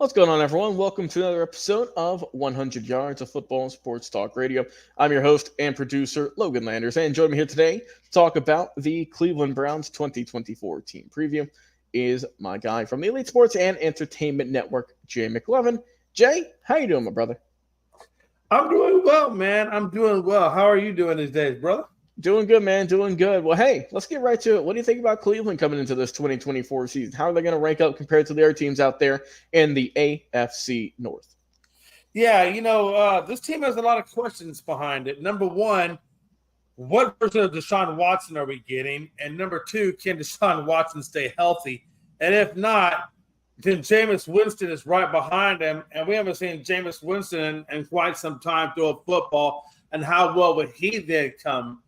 What's going on, everyone? Welcome to another episode of 100 Yards of Football and Sports Talk Radio. I'm your host and producer, Logan Landers, and joining me here today to talk about the Cleveland Browns 2024 team preview is my guy from the Elite Sports and Entertainment Network, Jay McLovin. Jay, how you doing, my brother? I'm doing well, man. I'm doing well. How are you doing these days, brother? Doing good, man. Doing good. Well, hey, let's get right to it. What do you think about Cleveland coming into this 2024 season? How are they going to rank up compared to the other teams out there in the AFC North? Yeah, this team has a lot of questions behind it. Number one, what version of Deshaun Watson are we getting? And number two, can Deshaun Watson stay healthy? And if not, then Jameis Winston is right behind him. And we haven't seen Jameis Winston in quite some time throw a football. And how well would he then come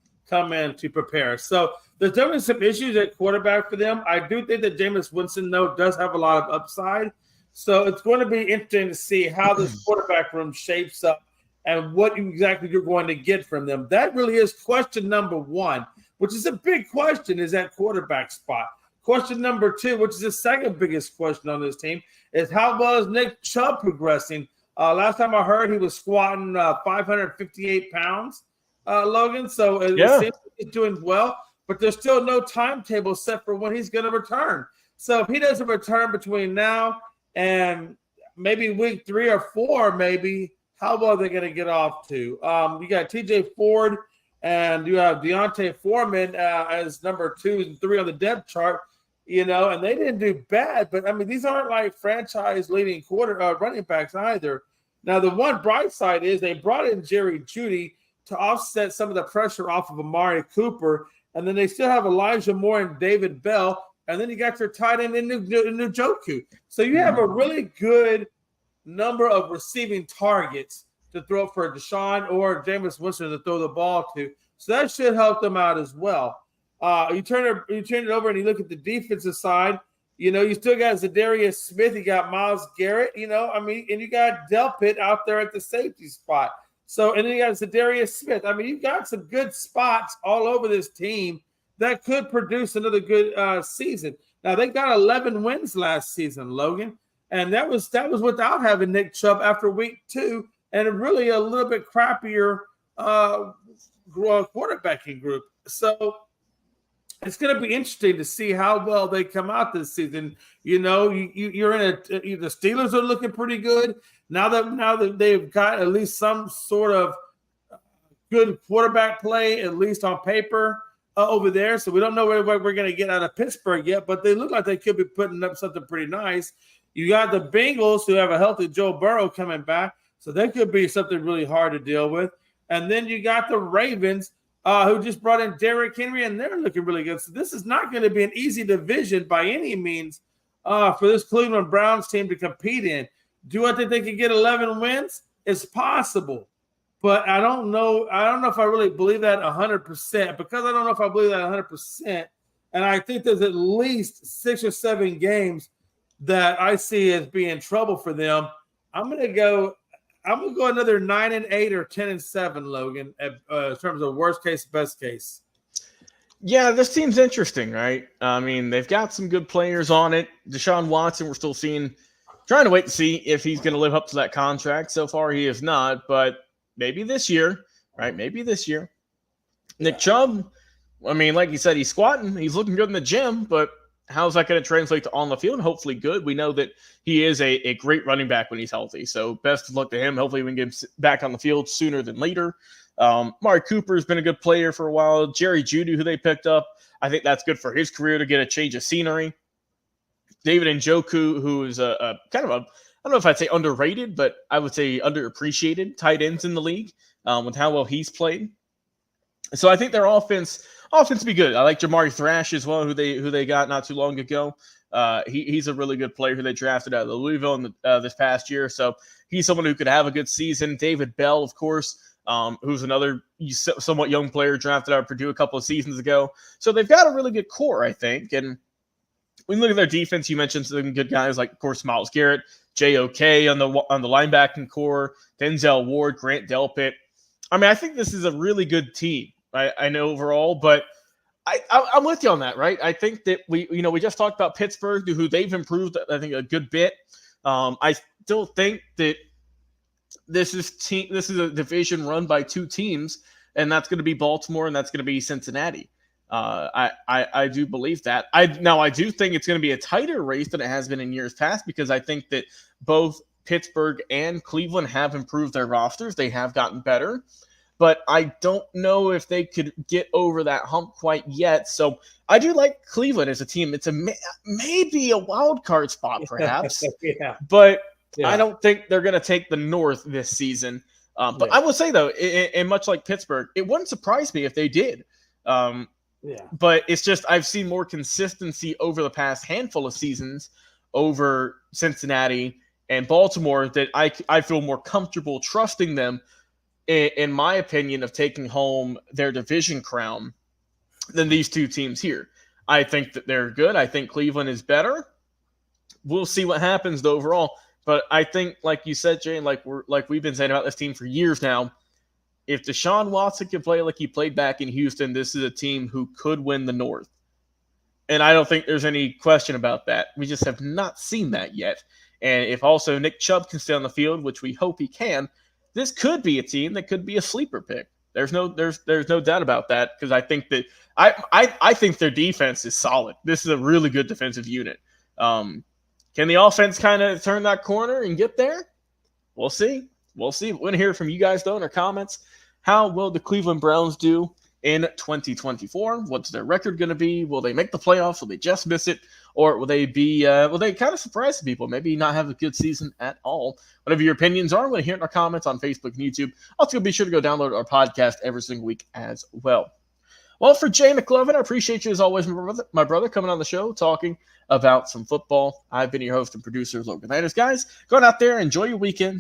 in to prepare? So there's definitely some issues at quarterback for them. I do think that Jameis Winston, though, does have a lot of upside. So it's going to be interesting to see how this quarterback room shapes up and what exactly you're going to get from them. That really is question number one, which is a big question, is that quarterback spot. Question number two, which is the second biggest question on this team, is how well is Nick Chubb progressing? Last time I heard, he was squatting 558 pounds, Logan. So it seems like he's doing well, but there's still no timetable set for when he's going to return. So if he doesn't return between now and maybe week 3 or 4, maybe, how well are they going to get off to? You got TJ Ford and you have Deontay Foreman as number 2 and 3 on the depth chart, and they didn't do bad. But, I mean, these aren't like franchise-leading running backs either. Now, the one bright side is they brought in Jerry Jeudy to offset some of the pressure off of Amari Cooper, and then they still have Elijah Moore and David Bell, and then you got your tight end in Njoku. So you have a really good number of receiving targets to throw for Deshaun or Jameis Winston to throw the ball to. So that should help them out as well. You turn it over and you look at the defensive side. You still got Zadarius Smith. You got Myles Garrett, and you got Delpit out there at the safety spot. So, and then you got Zadarius Smith. I mean, you've got some good spots all over this team that could produce another good season. Now, they got 11 wins last season, Logan, and that was without having Nick Chubb after week 2 and really a little bit crappier quarterbacking group. So it's going to be interesting to see how well they come out this season. You're in the Steelers are looking pretty good now that they've got at least some sort of good quarterback play, at least on paper, over there. So we don't know what we're going to get out of Pittsburgh yet, but they look like they could be putting up something pretty nice. You got the Bengals, who have a healthy Joe Burrow coming back, so that could be something really hard to deal with. And then you got the Ravens, who just brought in Derrick Henry, and they're looking really good. So this is not going to be an easy division by any means for this Cleveland Browns team to compete in. Do I think they can get 11 wins? It's possible. But I don't know. I don't know if I really believe that 100%, because I don't know if I believe that 100%. And I think there's at least 6 or 7 games that I see as being trouble for them. I'm going to go another 9-8 or 10-7, Logan, in terms of worst case, best case. Yeah, this team's interesting, right? I mean, they've got some good players on it. Deshaun Watson, we're still trying to wait to see if he's going to live up to that contract. So far, he is not, but maybe this year, right? Maybe this year. Nick Chubb, I mean, like you said, he's squatting. He's looking good in the gym, but how's that going to translate to on the field? Hopefully good. We know that he is a great running back when he's healthy. So best of luck to him. Hopefully we can get him back on the field sooner than later. Amari Cooper has been a good player for a while. Jerry Jeudy, who they picked up, I think that's good for his career to get a change of scenery. David Njoku, who is a kind of a, I don't know if I'd say underrated, but I would say underappreciated tight ends in the league with how well he's played. So I think their offense be good. I like Jamari Thrash as well, who they got not too long ago. He's a really good player who they drafted out of Louisville in this past year. So he's someone who could have a good season. David Bell, of course, who's another somewhat young player drafted out of Purdue a couple of seasons ago. So they've got a really good core, I think. And when you look at their defense, you mentioned some good guys like, of course, Myles Garrett, J.O.K. on the linebacking core, Denzel Ward, Grant Delpit. I mean, I think this is a really good team. I know overall, but I'm with you on that, right? I think that we just talked about Pittsburgh, who they've improved, I think, a good bit. I still think that this is a division run by two teams, and that's going to be Baltimore and that's going to be Cincinnati. I do believe that. I do think it's going to be a tighter race than it has been in years past, because I think that both Pittsburgh and Cleveland have improved their rosters. They have gotten better, but I don't know if they could get over that hump quite yet. So I do like Cleveland as a team. It's maybe a wild card spot, perhaps, Yeah. but Yeah. I don't think they're going to take the North this season. But Yeah. I will say, though, and much like Pittsburgh, it wouldn't surprise me if they did. Yeah. But it's just I've seen more consistency over the past handful of seasons over Cincinnati and Baltimore that I feel more comfortable trusting them, in my opinion, of taking home their division crown than these two teams here. I think that they're good. I think Cleveland is better. We'll see what happens though overall. But I think, like you said, Jay, and like we've been saying about this team for years now, if Deshaun Watson can play like he played back in Houston, this is a team who could win the North. And I don't think there's any question about that. We just have not seen that yet. And if also Nick Chubb can stay on the field, which we hope he can, this could be a team that could be a sleeper pick. There's no doubt about that, because I think that I think their defense is solid. This is a really good defensive unit. Can the offense kind of turn that corner and get there? We'll see. We'll see. We're going to hear from you guys, though, in our comments. How will the Cleveland Browns do in 2024? What's their record going to be? Will they make the playoffs? Will they just miss it? Or will they kind of surprise people? Maybe not have a good season at all. Whatever your opinions are, we're going to hear it in our comments on Facebook and YouTube. Also, be sure to go download our podcast every single week as well. Well, for Jay McLovin, I appreciate you as always, my brother, coming on the show, talking about some football. I've been your host and producer, Logan Landers. Guys, go out there, enjoy your weekend.